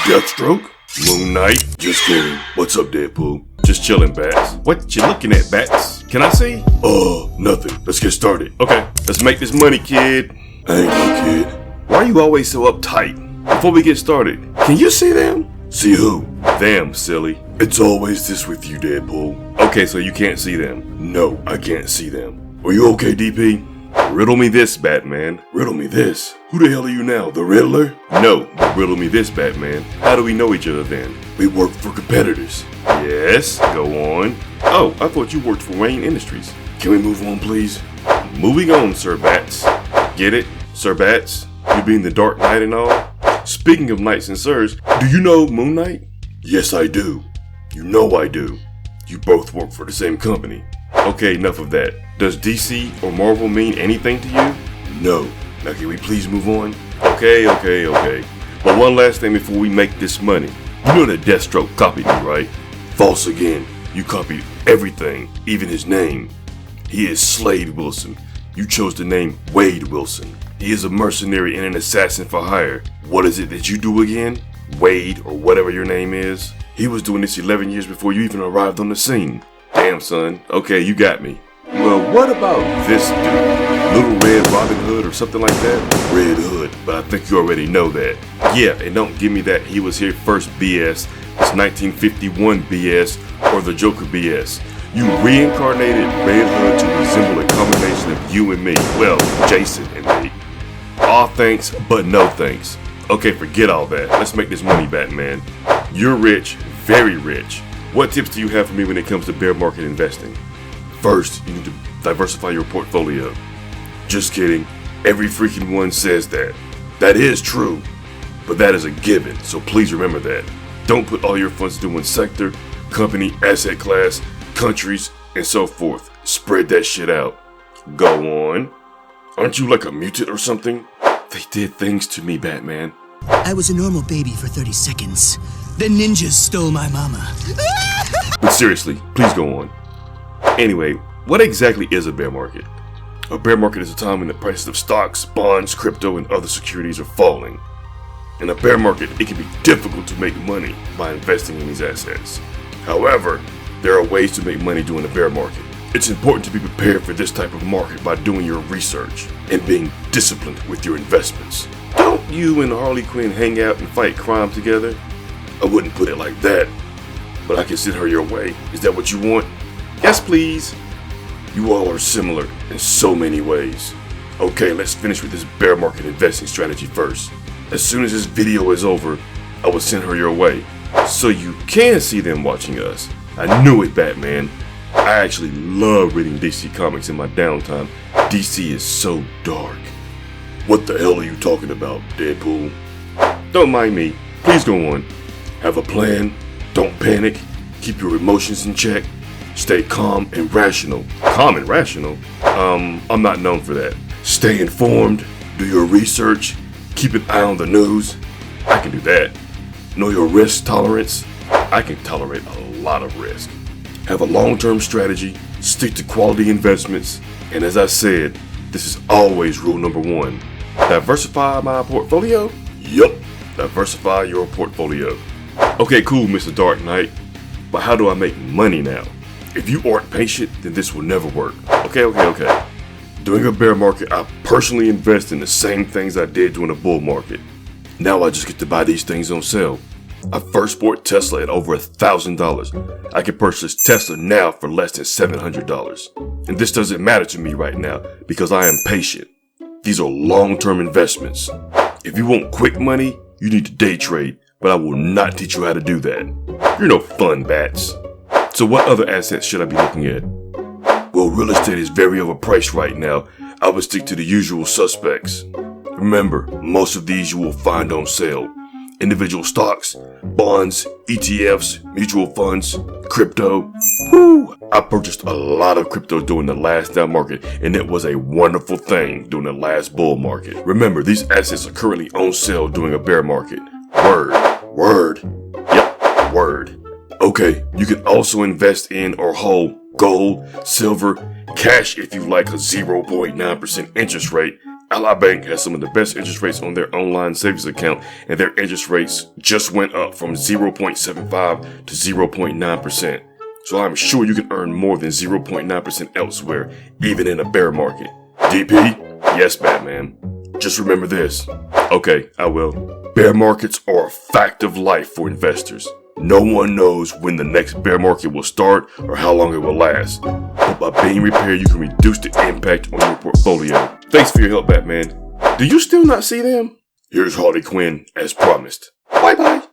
Deathstroke? Moon Knight? Just kidding. What's up, Deadpool? Just chilling, Bats. What you looking at, Bats? Can I see? Nothing. Let's get started. Okay, let's make this money, kid. I ain't no kid. Why are you always so uptight? Before we get started, can you see them? See who? Them, silly. It's always this with you, Deadpool. Okay, so you can't see them. No, I can't see them. Are you okay, DP? Riddle me this, Batman. Riddle me this? Who the hell are you now, the Riddler? No, but riddle me this, Batman. How do we know each other then? We work for competitors. Yes, go on. Oh, I thought you worked for Wayne Industries. Can we move on, please? Moving on, Sir Bats. Get it, Sir Bats? You being the Dark Knight and all? Speaking of knights and sirs, do you know Moon Knight? Yes, I do. You know I do. You both work for the same company. Okay, enough of that. Does DC or Marvel mean anything to you? No. Now can we please move on? Okay. But one last thing before we make this money. You know that Deathstroke copied me, right? False again. You copied everything, even his name. He is Slade Wilson. You chose the name Wade Wilson. He is a mercenary and an assassin for hire. What is it that you do again? Wade, or whatever your name is? He was doing this 11 years before you even arrived on the scene. Damn, son. Okay, you got me. Well, what about this dude? Little Red Robin Hood or something like that? Red Hood, but I think you already know that. Yeah, and don't give me that he was here first BS, this 1951 BS, or the Joker BS. You reincarnated Red Hood to resemble a combination of you and me. Well, Jason and me. All thanks, but no thanks. Okay, forget all that. Let's make this money, Batman. You're rich, very rich. What tips do you have for me when it comes to bear market investing? First, you need to diversify your portfolio. Just kidding. Every freaking one says that. That is true, but that is a given, so please remember that. Don't put all your funds into one sector, company, asset class, countries, and so forth. Spread that shit out. Go on. Aren't you like a mutant or something? They did things to me, Batman. I was a normal baby for 30 seconds. Then ninjas stole my mama. But seriously, please go on. Anyway, what exactly is a bear market? A bear market is a time when the prices of stocks, bonds, crypto, and other securities are falling. In a bear market, it can be difficult to make money by investing in these assets. However, there are ways to make money during a bear market. It's important to be prepared for this type of market by doing your research and being disciplined with your investments. Don't you and Harley Quinn hang out and fight crime together? I wouldn't put it like that, but I can send her your way. Is that what you want? Yes, please. You all are similar in so many ways. Okay, let's finish with this bear market investing strategy first. As soon as this video is over, I will send her your way, so you can see them watching us. I knew it, Batman. I actually love reading DC comics in my downtime. DC is so dark. What the hell are you talking about, Deadpool? Don't mind me. Please go on. Have a plan. Don't panic. Keep your emotions in check. Stay calm and rational. Calm and rational? I'm not known for that. Stay informed. Do your research. Keep an eye on the news. I can do that. Know your risk tolerance. I can tolerate a lot of risk. Have a long-term strategy. Stick to quality investments. And as I said, this is always rule number one. Diversify my portfolio? Yup. Diversify your portfolio. Okay, cool, Mr. Dark Knight. But how do I make money now? If you aren't patient, then this will never work. Okay. During a bear market, I personally invest in the same things I did during a bull market. Now I just get to buy these things on sale. I first bought Tesla at over $1,000. I can purchase Tesla now for less than $700. And this doesn't matter to me right now because I am patient. These are long-term investments. If you want quick money, you need to day trade, but I will not teach you how to do that. You're no fun, Bats. So what other assets should I be looking at? Well, real estate is very overpriced right now. I would stick to the usual suspects. Remember, most of these you will find on sale. Individual stocks, bonds, ETFs, mutual funds, crypto. Woo! I purchased a lot of crypto during the last down market, and it was a wonderful thing during the last bull market. Remember, these assets are currently on sale during a bear market. Word. Yep, word. Okay, you can also invest in or hold gold, silver, cash if you like a 0.9% interest rate, Ally Bank has some of the best interest rates on their online savings account, and their interest rates just went up from 0.75 to 0.9%. So I'm sure you can earn more than 0.9% elsewhere, even in a bear market. DP? Yes, Batman. Just remember this. Okay, I will. Bear markets are a fact of life for investors. No one knows when the next bear market will start or how long it will last. But by being prepared, you can reduce the impact on your portfolio. Thanks for your help, Batman. Do you still not see them? Here's Harley Quinn, as promised. Bye-bye.